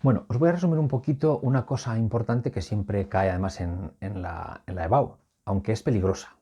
Bueno, os voy a resumir un poquito una cosa importante que siempre cae además en la EBAU, aunque es peligrosa,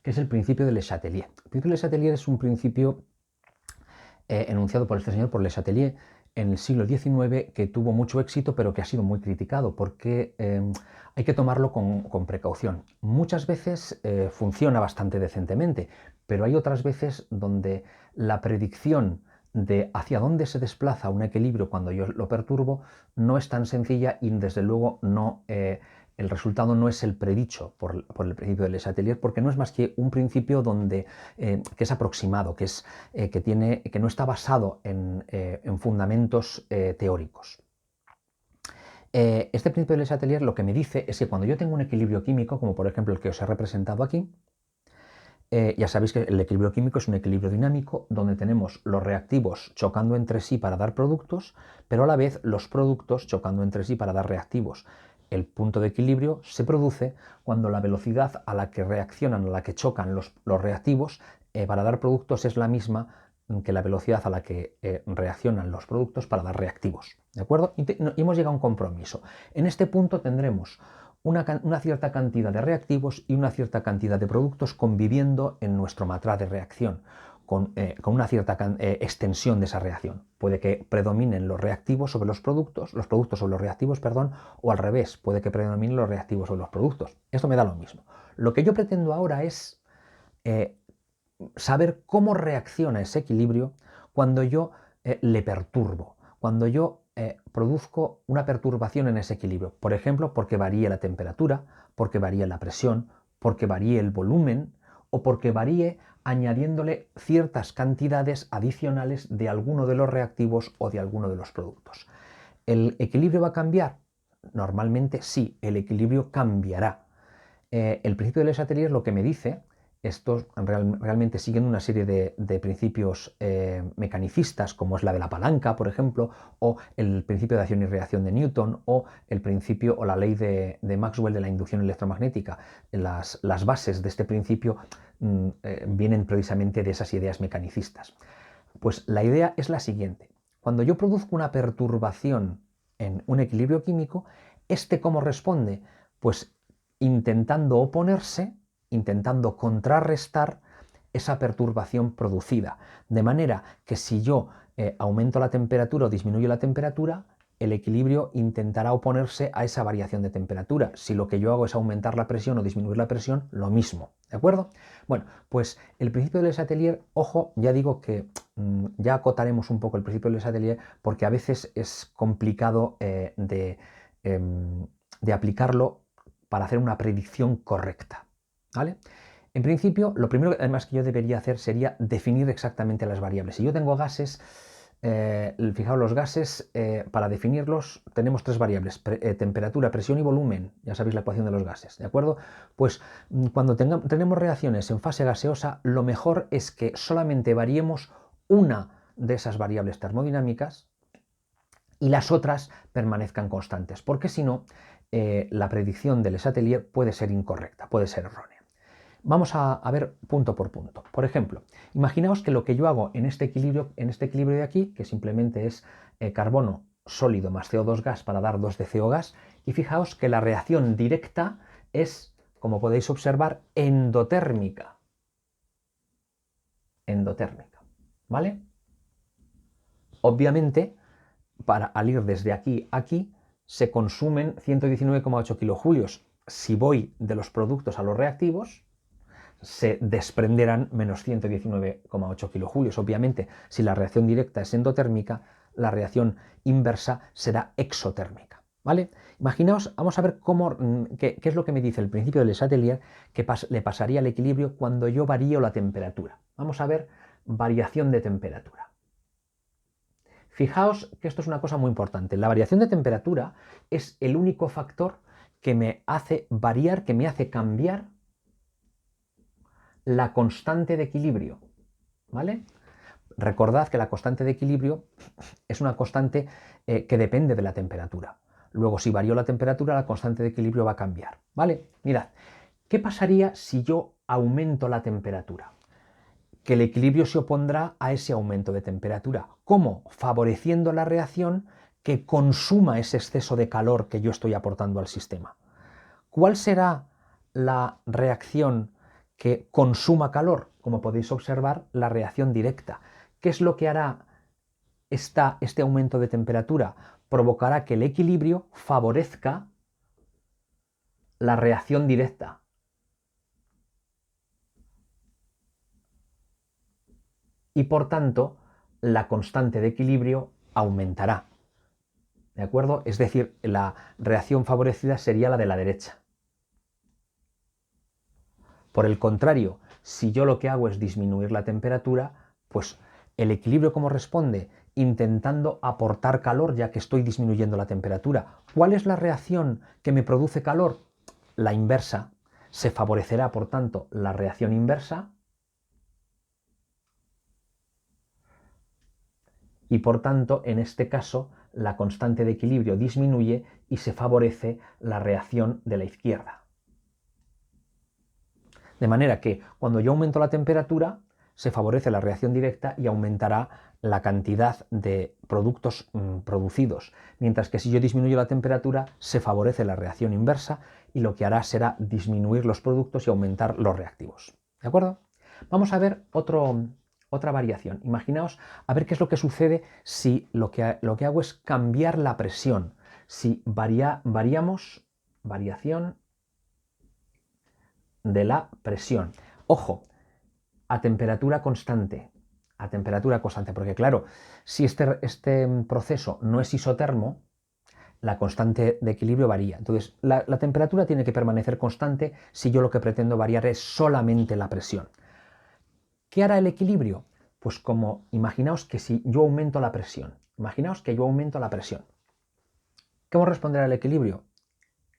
que es el principio de Le Chatelier. El principio de Le Chatelier es un principio enunciado por este señor, por Le Chatelier, en el siglo XIX, que tuvo mucho éxito, pero que ha sido muy criticado, porque hay que tomarlo con precaución. Muchas veces funciona bastante decentemente, pero hay otras veces donde la predicción de hacia dónde se desplaza un equilibrio cuando yo lo perturbo no es tan sencilla y desde luego no, el resultado no es el predicho por el principio de Le Chatelier, porque no es más que un principio que es aproximado, que no está basado en fundamentos teóricos. Este principio de Le Chatelier lo que me dice es que cuando yo tengo un equilibrio químico, como por ejemplo el que os he representado aquí, ya sabéis que el equilibrio químico es un equilibrio dinámico donde tenemos los reactivos chocando entre sí para dar productos, pero a la vez los productos chocando entre sí para dar reactivos. El punto de equilibrio se produce cuando la velocidad a la que reaccionan, a la que chocan los reactivos para dar productos es la misma que la velocidad a la que reaccionan los productos para dar reactivos. ¿De acuerdo? Y hemos llegado a un compromiso. En este punto tendremos una cierta cantidad de reactivos y una cierta cantidad de productos conviviendo en nuestro matrix de reacción, con una cierta extensión de esa reacción. Puede que predominen los reactivos sobre los productos sobre los reactivos, perdón, o al revés, puede que predominen los reactivos sobre los productos. Esto me da lo mismo. Lo que yo pretendo ahora es eh, saber cómo reacciona ese equilibrio cuando yo le perturbo, cuando yo produzco una perturbación en ese equilibrio. Por ejemplo, porque varíe la temperatura, porque varíe la presión, porque varíe el volumen o porque varíe añadiéndole ciertas cantidades adicionales de alguno de los reactivos o de alguno de los productos. ¿El equilibrio va a cambiar? Normalmente sí, el equilibrio cambiará. El principio de Le Chatelier lo que me dice, estos realmente siguen una serie de principios mecanicistas, como es la de la palanca, por ejemplo, o el principio de acción y reacción de Newton, o el principio o la ley de Maxwell de la inducción electromagnética. Las bases de este principio vienen precisamente de esas ideas mecanicistas. Pues la idea es la siguiente. Cuando yo produzco una perturbación en un equilibrio químico, ¿este cómo responde? Pues intentando oponerse, intentando contrarrestar esa perturbación producida. De manera que si yo aumento la temperatura o disminuyo la temperatura, el equilibrio intentará oponerse a esa variación de temperatura. Si lo que yo hago es aumentar la presión o disminuir la presión, lo mismo. ¿De acuerdo? Bueno, pues el principio de Le Chatelier, ojo, ya digo que ya acotaremos un poco el principio de Le Chatelier porque a veces es complicado de aplicarlo para hacer una predicción correcta. ¿Vale? En principio, lo primero además que yo debería hacer sería definir exactamente las variables. Si yo tengo gases, fijaos, los gases, para definirlos tenemos tres variables, temperatura, presión y volumen. Ya sabéis la ecuación de los gases, ¿de acuerdo? Pues cuando tenemos reacciones en fase gaseosa, lo mejor es que solamente variemos una de esas variables termodinámicas y las otras permanezcan constantes, porque si no, la predicción del Le Chatelier puede ser incorrecta, puede ser errónea. Vamos a ver punto por punto. Por ejemplo, imaginaos que lo que yo hago en este equilibrio de aquí, que simplemente es carbono sólido más CO2 gas para dar 2 de CO gas, y fijaos que la reacción directa es, como podéis observar, endotérmica. Endotérmica, ¿vale? Obviamente, al ir desde aquí a aquí, se consumen 119,8 kilojulios. Si voy de los productos a los reactivos, se desprenderán menos 119,8 kilojulios. Obviamente, si la reacción directa es endotérmica, la reacción inversa será exotérmica. ¿Vale? Imaginaos, vamos a ver qué es lo que me dice el principio de Le Chatelier que le pasaría al equilibrio cuando yo varío la temperatura. Vamos a ver variación de temperatura. Fijaos que esto es una cosa muy importante. La variación de temperatura es el único factor que me hace variar, que me hace cambiar la constante de equilibrio. ¿Vale? Recordad que la constante de equilibrio es una constante que depende de la temperatura. Luego, si varío la temperatura, la constante de equilibrio va a cambiar. ¿Vale? Mirad, ¿qué pasaría si yo aumento la temperatura? Que el equilibrio se opondrá a ese aumento de temperatura. ¿Cómo? Favoreciendo la reacción que consuma ese exceso de calor que yo estoy aportando al sistema? ¿Cuál será la reacción que consuma calor? Como podéis observar, la reacción directa. ¿Qué es lo que hará este aumento de temperatura? Provocará que el equilibrio favorezca la reacción directa. Y por tanto, la constante de equilibrio aumentará. ¿De acuerdo? Es decir, la reacción favorecida sería la de la derecha. Por el contrario, si yo lo que hago es disminuir la temperatura, pues el equilibrio, ¿cómo responde? Intentando aportar calor, ya que estoy disminuyendo la temperatura. ¿Cuál es la reacción que me produce calor? La inversa. Se favorecerá, por tanto, la reacción inversa y, por tanto, en este caso, la constante de equilibrio disminuye y se favorece la reacción de la izquierda. De manera que cuando yo aumento la temperatura, se favorece la reacción directa y aumentará la cantidad de productos producidos. Mientras que si yo disminuyo la temperatura, se favorece la reacción inversa y lo que hará será disminuir los productos y aumentar los reactivos. ¿De acuerdo? Vamos a ver otra variación. Imaginaos a ver qué es lo que sucede si lo que hago es cambiar la presión. Si variamos, variación de la presión. Ojo, a temperatura constante, porque claro, si este proceso no es isotermo, la constante de equilibrio varía. Entonces, la temperatura tiene que permanecer constante si yo lo que pretendo variar es solamente la presión. ¿Qué hará el equilibrio? Pues como, imaginaos que si yo aumento la presión, ¿cómo responderá el equilibrio?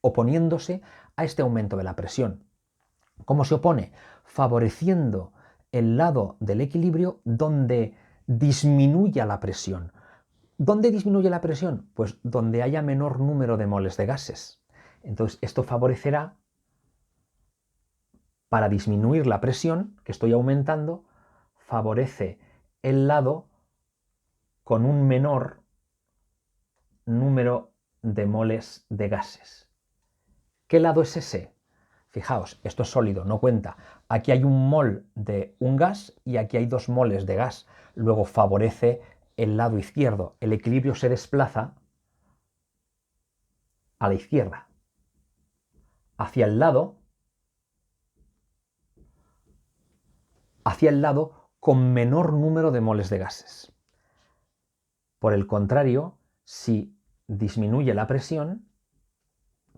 Oponiéndose a este aumento de la presión. ¿Cómo se opone? Favoreciendo el lado del equilibrio donde disminuya la presión. ¿Dónde disminuye la presión? Pues donde haya menor número de moles de gases. Entonces, esto favorecerá, para disminuir la presión que estoy aumentando, favorece el lado con un menor número de moles de gases. ¿Qué lado es ese? Fijaos, esto es sólido, no cuenta. Aquí hay un mol de un gas y aquí hay 2 moles de gas. Luego favorece el lado izquierdo. El equilibrio se desplaza a la izquierda, hacia el lado con menor número de moles de gases. Por el contrario, si disminuye la presión,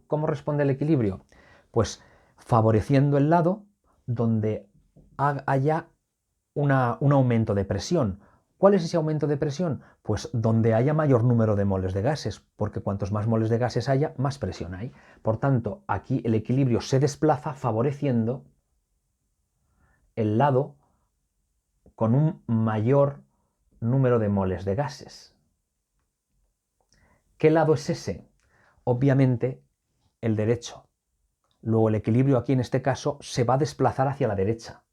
¿cómo responde el equilibrio? Pues favoreciendo el lado donde haya un aumento de presión. ¿Cuál es ese aumento de presión? Pues donde haya mayor número de moles de gases, porque cuantos más moles de gases haya, más presión hay. Por tanto, aquí el equilibrio se desplaza favoreciendo el lado con un mayor número de moles de gases. ¿Qué lado es ese? Obviamente, el derecho. Luego el equilibrio aquí en este caso se va a desplazar hacia la derecha.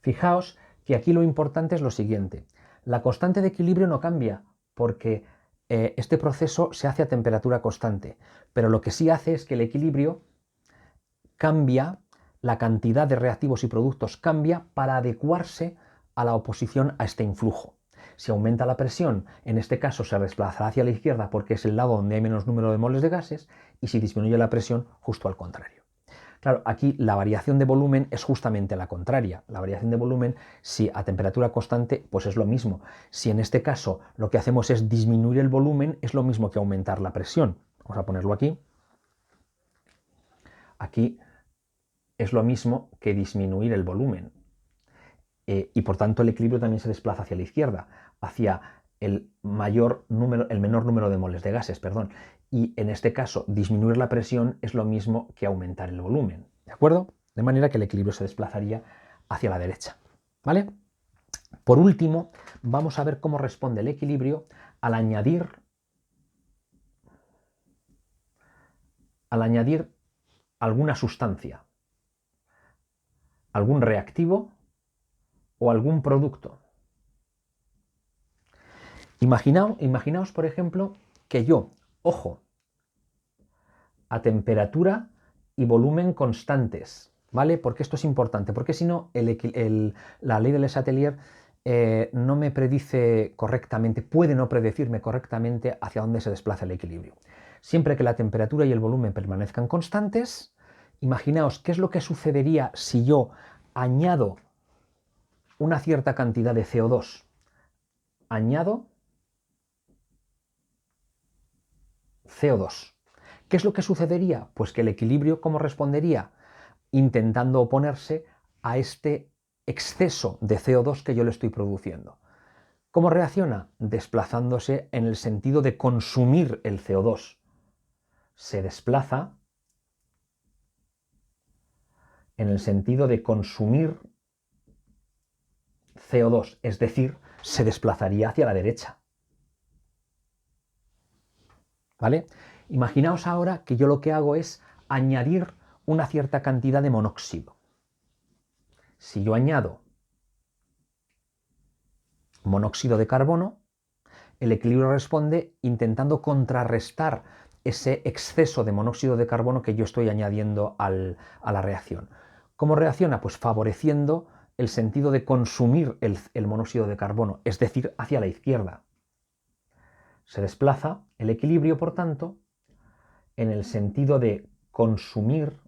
Fijaos que aquí lo importante es lo siguiente. La constante de equilibrio no cambia porque este proceso se hace a temperatura constante, pero lo que sí hace es que el equilibrio cambia, la cantidad de reactivos y productos cambia para adecuarse a la oposición a este influjo. Si aumenta la presión, en este caso se desplazará hacia la izquierda porque es el lado donde hay menos número de moles de gases, y si disminuye la presión, justo al contrario. Claro, aquí la variación de volumen es justamente la contraria. La variación de volumen, si a temperatura constante, pues es lo mismo. Si en este caso lo que hacemos es disminuir el volumen, es lo mismo que aumentar la presión. Vamos a ponerlo aquí. Aquí es lo mismo que disminuir el volumen. Y por tanto el equilibrio también se desplaza hacia la izquierda, hacia el menor número de moles de gases, perdón. Y en este caso, disminuir la presión es lo mismo que aumentar el volumen, ¿de acuerdo? De manera que el equilibrio se desplazaría hacia la derecha, ¿vale? Por último, vamos a ver cómo responde el equilibrio al añadir alguna sustancia, algún reactivo o algún producto. Imaginaos, por ejemplo, que yo, ojo, a temperatura y volumen constantes, ¿vale? Porque esto es importante, porque si no, la ley de Le Chatelier no me predice correctamente, puede no predecirme correctamente hacia dónde se desplaza el equilibrio. Siempre que la temperatura y el volumen permanezcan constantes, imaginaos qué es lo que sucedería si yo añado una cierta cantidad de CO2. Añado CO2. ¿Qué es lo que sucedería? Pues que el equilibrio, ¿cómo respondería? Intentando oponerse a este exceso de CO2 que yo le estoy produciendo. ¿Cómo reacciona? Desplazándose en el sentido de consumir el CO2. Se desplaza en el sentido de consumir CO2, es decir, se desplazaría hacia la derecha. ¿Vale? Imaginaos ahora que yo lo que hago es añadir una cierta cantidad de monóxido. Si yo añado monóxido de carbono, el equilibrio responde intentando contrarrestar ese exceso de monóxido de carbono que yo estoy añadiendo a la reacción. ¿Cómo reacciona? Pues favoreciendo el sentido de consumir el monóxido de carbono, es decir, hacia la izquierda. Se desplaza el equilibrio, por tanto, en el sentido de consumir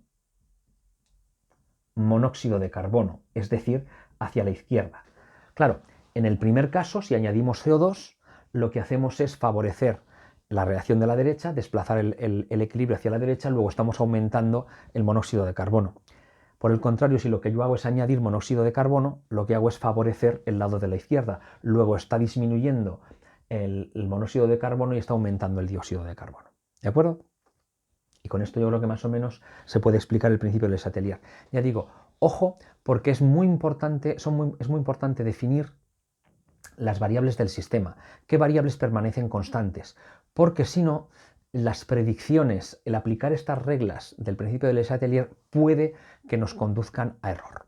monóxido de carbono, es decir, hacia la izquierda. Claro, en el primer caso, si añadimos CO2, lo que hacemos es favorecer la reacción de la derecha, desplazar el equilibrio hacia la derecha, luego estamos aumentando el monóxido de carbono. Por el contrario, si lo que yo hago es añadir monóxido de carbono, lo que hago es favorecer el lado de la izquierda. Luego está disminuyendo el monóxido de carbono y está aumentando el dióxido de carbono. ¿De acuerdo? Y con esto yo creo que más o menos se puede explicar el principio del Le Chatelier. Ya digo, ojo, porque es muy importante definir las variables del sistema, qué variables permanecen constantes, porque si no, las predicciones, el aplicar estas reglas del principio del Le Chatelier puede que nos conduzcan a error.